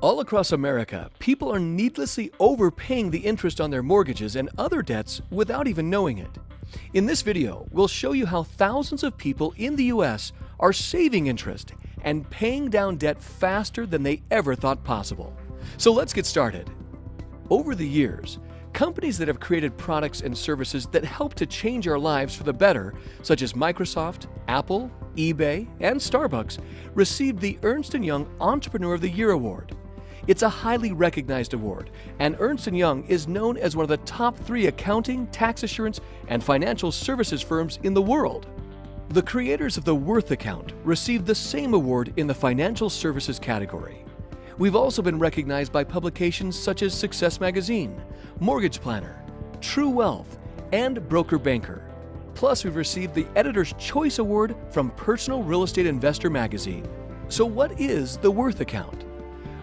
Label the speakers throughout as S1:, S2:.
S1: All across America, people are needlessly overpaying the interest on their mortgages and other debts without even knowing it. In this video, we'll show you how thousands of people in the US are saving interest and paying down debt faster than they ever thought possible. So let's get started. Over the years, companies that have created products and services that help to change our lives for the better, such as Microsoft, Apple, eBay, and Starbucks, received the Ernst & Young Entrepreneur of the Year Award. It's a highly recognized award, and Ernst & Young is known as one of the top 3 accounting, tax assurance, and financial services firms in the world. The creators of the Worth Account received the same award in the financial services category. We've also been recognized by publications such as Success Magazine, Mortgage Planner, True Wealth, and Broker Banker. Plus, we've received the Editor's Choice Award from Personal Real Estate Investor Magazine. So what is the Worth Account?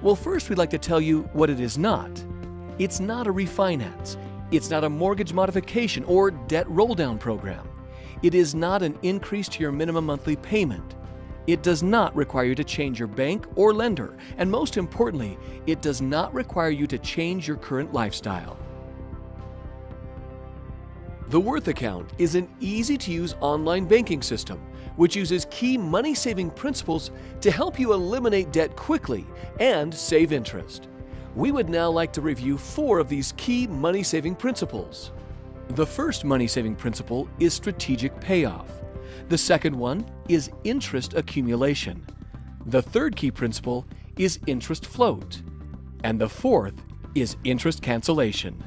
S1: Well, first we'd like to tell you what it is not. It's not a refinance. It's not a mortgage modification or debt roll-down program. It is not an increase to your minimum monthly payment. It does not require you to change your bank or lender, and most importantly, it does not require you to change your current lifestyle. The Worth Account is an easy-to-use online banking system which uses key money-saving principles to help you eliminate debt quickly and save interest. We would now like to review 4 of these key money-saving principles. The first money-saving principle is strategic payoff. The second one is interest accumulation. The third key principle is interest float. And the fourth is interest cancellation.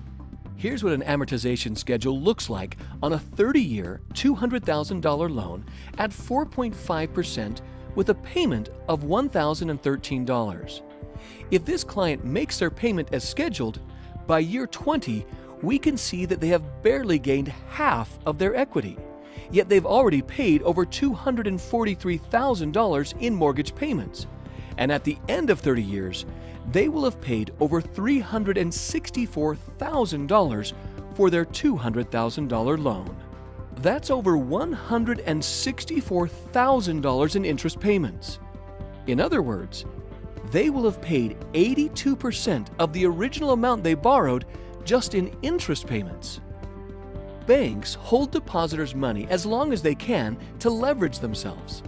S1: Here's what an amortization schedule looks like on a 30-year, $200,000 loan at 4.5% with a payment of $1,013. If this client makes their payment as scheduled, by year 20, we can see that they have barely gained half of their equity. Yet they've already paid over $243,000 in mortgage payments. And at the end of 30 years, they will have paid over $364,000 for their $200,000 loan. That's over $164,000 in interest payments. In other words, they will have paid 82% of the original amount they borrowed just in interest payments. Banks hold depositors' money as long as they can to leverage themselves.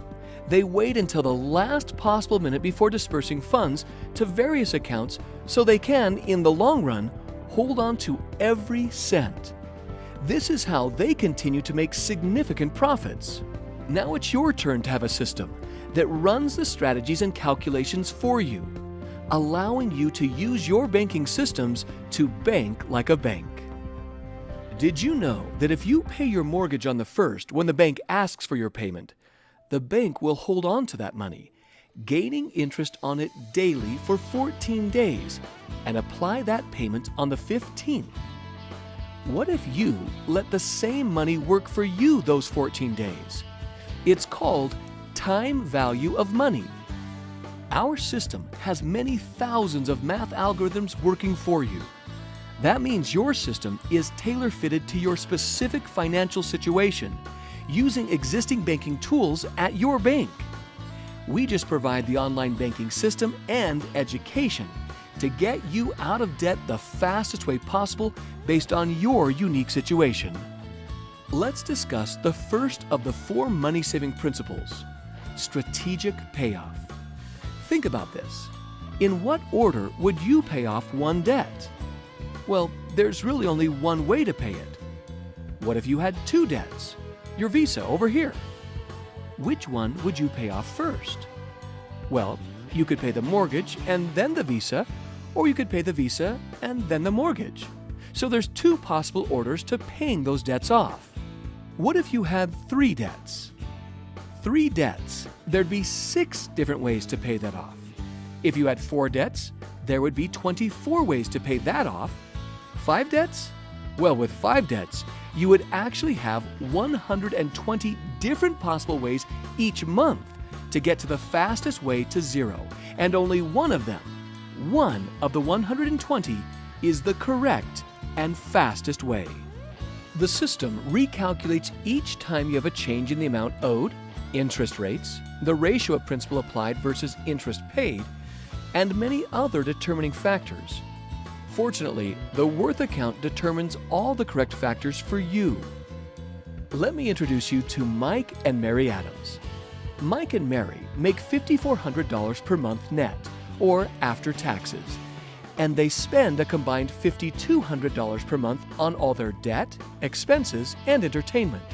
S1: They wait until the last possible minute before dispersing funds to various accounts so they can, in the long run, hold on to every cent. This is how they continue to make significant profits. Now it's your turn to have a system that runs the strategies and calculations for you, allowing you to use your banking systems to bank like a bank. Did you know that if you pay your mortgage on the first when the bank asks for your payment, the bank will hold on to that money, gaining interest on it daily for 14 days, and apply that payment on the 15th? What if you let the same money work for you those 14 days? It's called time value of money. Our system has many thousands of math algorithms working for you. That means your system is tailor-fitted to your specific financial situation, using existing banking tools at your bank. We just provide the online banking system and education to get you out of debt the fastest way possible based on your unique situation. Let's discuss the first of the 4 money-saving principles: strategic payoff. Think about this. In what order would you pay off one debt? Well, there's really only one way to pay it. What if you had 2 debts? Your Visa over here. Which one would you pay off first? Well, you could pay the mortgage and then the Visa, or you could pay the Visa and then the mortgage. So there's 2 possible orders to paying those debts off. What if you had 3 debts? 3 debts, there'd be 6 different ways to pay that off. If you had 4 debts, there would be 24 ways to pay that off. 5 debts? Well, with 5 debts, you would actually have 120 different possible ways each month to get to the fastest way to 0, and only one of them, one of the 120, is the correct and fastest way. The system recalculates each time you have a change in the amount owed, interest rates, the ratio of principal applied versus interest paid, and many other determining factors. Fortunately, the Worth account determines all the correct factors for you. Let me introduce you to Mike and Mary Adams. Mike and Mary make $5,400 per month net, or after taxes, and they spend a combined $5,200 per month on all their debt, expenses, and entertainment.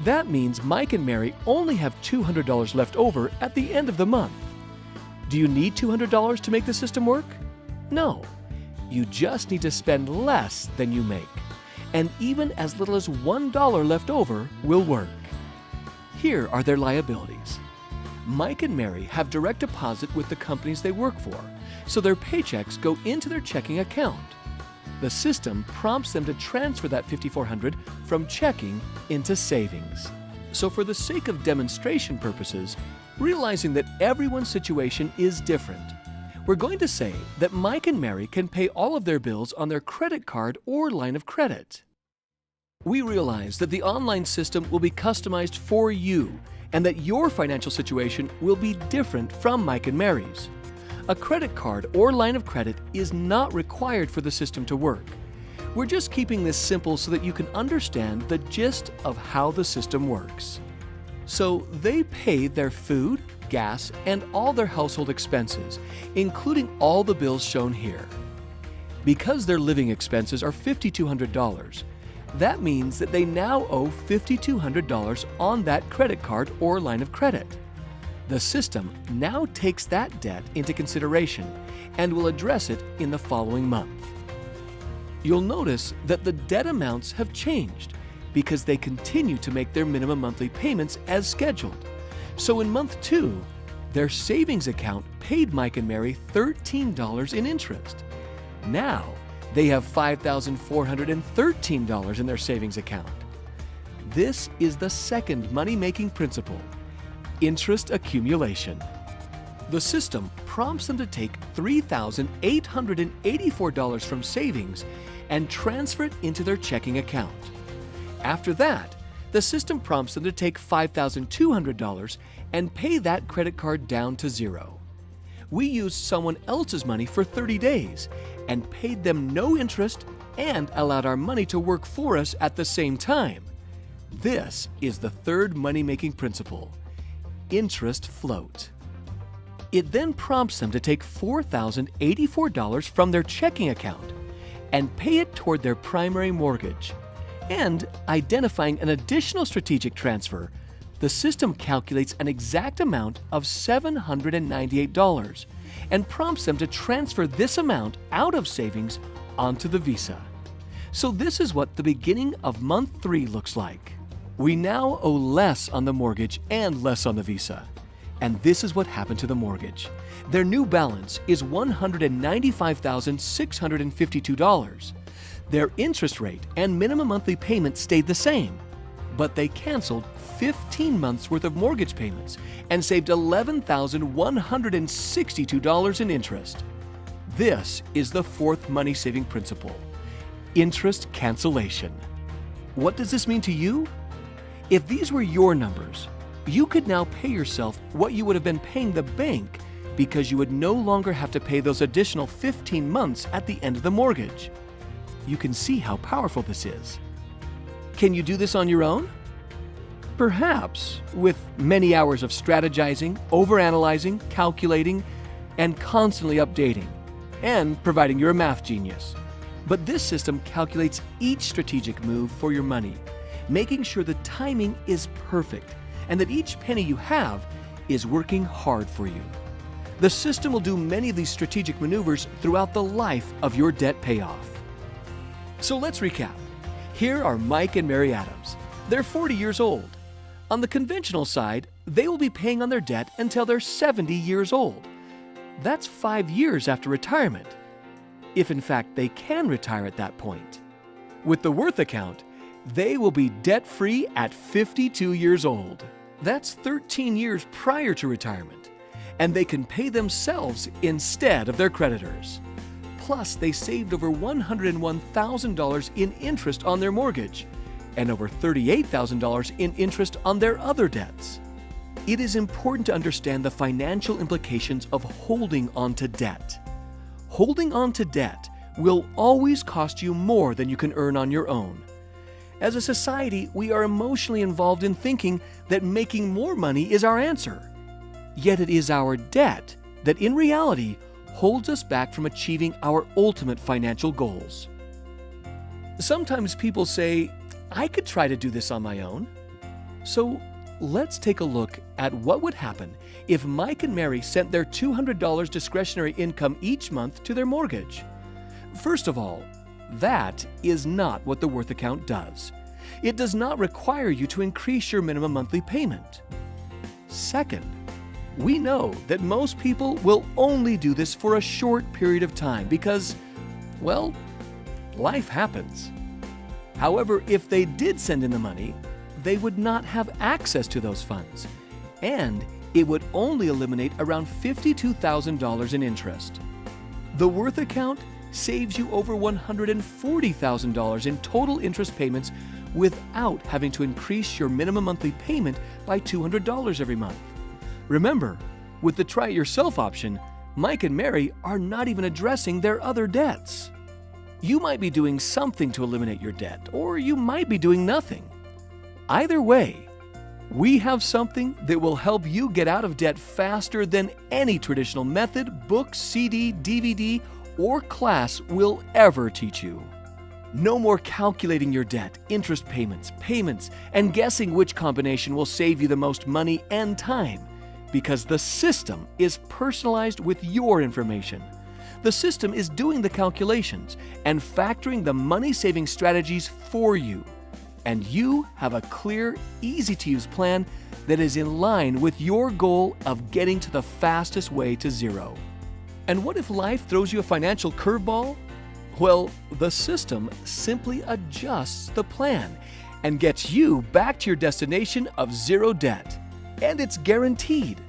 S1: That means Mike and Mary only have $200 left over at the end of the month. Do you need $200 to make the system work? No. You just need to spend less than you make, and even as little as $1 left over will work. Here are their liabilities. Mike and Mary have direct deposit with the companies they work for, so their paychecks go into their checking account. The system prompts them to transfer that $5,400 from checking into savings. So for the sake of demonstration purposes, realizing that everyone's situation is different, we're going to say that Mike and Mary can pay all of their bills on their credit card or line of credit. We realize that the online system will be customized for you and that your financial situation will be different from Mike and Mary's. A credit card or line of credit is not required for the system to work. We're just keeping this simple so that you can understand the gist of how the system works. So they pay their food, gas, and all their household expenses, including all the bills shown here. Because their living expenses are $5,200, that means that they now owe $5,200 on that credit card or line of credit. The system now takes that debt into consideration and will address it in the following month. You'll notice that the debt amounts have changed because they continue to make their minimum monthly payments as scheduled. So in month 2, their savings account paid Mike and Mary $13 in interest. Now, they have $5,413 in their savings account. This is the second money-making principle: interest accumulation. The system prompts them to take $3,884 from savings and transfer it into their checking account. After that, the system prompts them to take $5,200 and pay that credit card down to zero. We used someone else's money for 30 days and paid them no interest and allowed our money to work for us at the same time. This is the third money-making principle: interest float. It then prompts them to take $4,084 from their checking account and pay it toward their primary mortgage. And identifying an additional strategic transfer, the system calculates an exact amount of $798 and prompts them to transfer this amount out of savings onto the Visa. So this is what the beginning of month 3 looks like. We now owe less on the mortgage and less on the Visa. And this is what happened to the mortgage. Their new balance is $195,652. Their interest rate and minimum monthly payment stayed the same, but they canceled 15 months worth of mortgage payments and saved $11,162 in interest. This is the fourth money-saving principle: interest cancellation. What does this mean to you? If these were your numbers, you could now pay yourself what you would have been paying the bank because you would no longer have to pay those additional 15 months at the end of the mortgage. You can see how powerful this is. Can you do this on your own? Perhaps, with many hours of strategizing, overanalyzing, calculating, and constantly updating, and providing you're a math genius. But this system calculates each strategic move for your money, making sure the timing is perfect and that each penny you have is working hard for you. The system will do many of these strategic maneuvers throughout the life of your debt payoff. So let's recap. Here are Mike and Mary Adams. They're 40 years old. On the conventional side, they will be paying on their debt until they're 70 years old. That's 5 years after retirement, if in fact they can retire at that point. With the Worth account, they will be debt-free at 52 years old. That's 13 years prior to retirement, and they can pay themselves instead of their creditors. Plus, they saved over $101,000 in interest on their mortgage and over $38,000 in interest on their other debts. It is important to understand the financial implications of holding on to debt. Holding on to debt will always cost you more than you can earn on your own. As a society, we are emotionally involved in thinking that making more money is our answer. Yet it is our debt that in reality holds us back from achieving our ultimate financial goals. Sometimes people say, I could try to do this on my own. So let's take a look at what would happen if Mike and Mary sent their $200 discretionary income each month to their mortgage. First of all, that is not what the Worth account does. It does not require you to increase your minimum monthly payment. Second, we know that most people will only do this for a short period of time because, well, life happens. However, if they did send in the money, they would not have access to those funds, and it would only eliminate around $52,000 in interest. The Worth account saves you over $140,000 in total interest payments without having to increase your minimum monthly payment by $200 every month. Remember, with the Try It Yourself option, Mike and Mary are not even addressing their other debts. You might be doing something to eliminate your debt, or you might be doing nothing. Either way, we have something that will help you get out of debt faster than any traditional method, book, CD, DVD, or class will ever teach you. No more calculating your debt, interest payments, and guessing which combination will save you the most money and time, because the system is personalized with your information. The system is doing the calculations and factoring the money-saving strategies for you. And you have a clear, easy-to-use plan that is in line with your goal of getting to the fastest way to zero. And what if life throws you a financial curveball? Well, the system simply adjusts the plan and gets you back to your destination of zero debt. And it's guaranteed.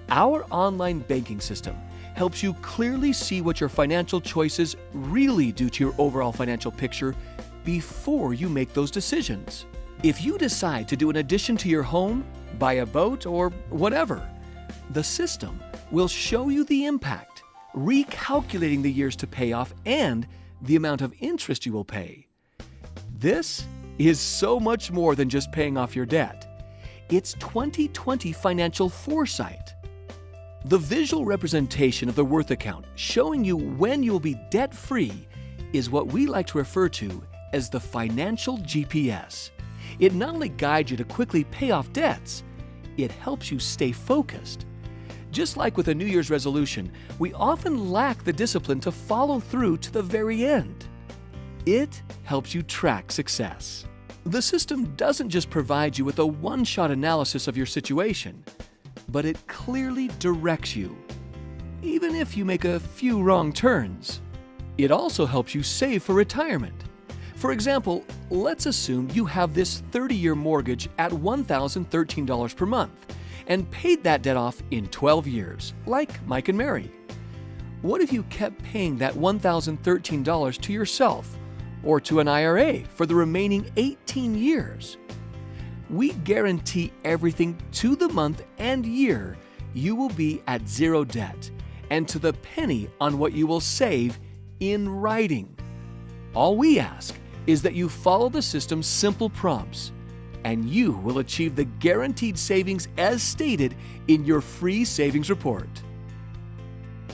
S1: Our online banking system helps you clearly see what your financial choices really do to your overall financial picture before you make those decisions. If you decide to do an addition to your home, buy a boat, or whatever, the system will show you the impact, recalculating the years to pay off and the amount of interest you will pay. This is so much more than just paying off your debt. It's 2020 financial foresight. The visual representation of the Worth account showing you when you'll be debt-free is what we like to refer to as the financial GPS. It not only guides you to quickly pay off debts, it helps you stay focused. Just like with a New Year's resolution, we often lack the discipline to follow through to the very end. It helps you track success. The system doesn't just provide you with a one-shot analysis of your situation, but it clearly directs you, even if you make a few wrong turns. It also helps you save for retirement. For example, let's assume you have this 30-year mortgage at $1,013 per month and paid that debt off in 12 years, like Mike and Mary. What if you kept paying that $1,013 to yourself or to an IRA for the remaining 18 years? We guarantee everything to the month and year you will be at zero debt and to the penny on what you will save in writing. All we ask is that you follow the system's simple prompts, and you will achieve the guaranteed savings as stated in your free savings report.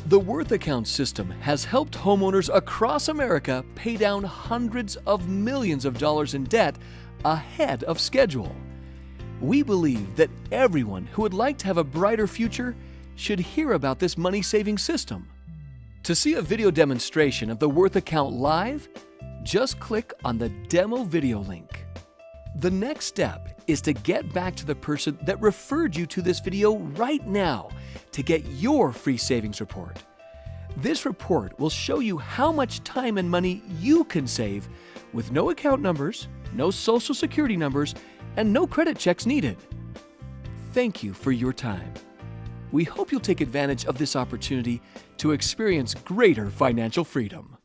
S1: The Worth account system has helped homeowners across America pay down hundreds of millions of dollars in debt ahead of schedule. We believe that everyone who would like to have a brighter future should hear about this money-saving system. To see a video demonstration of the Worth account live, just click on the demo video link. The next step is to get back to the person that referred you to this video right now to get your free savings report. This report will show you how much time and money you can save with no account numbers, no social security numbers, and no credit checks needed. Thank you for your time. We hope you'll take advantage of this opportunity to experience greater financial freedom.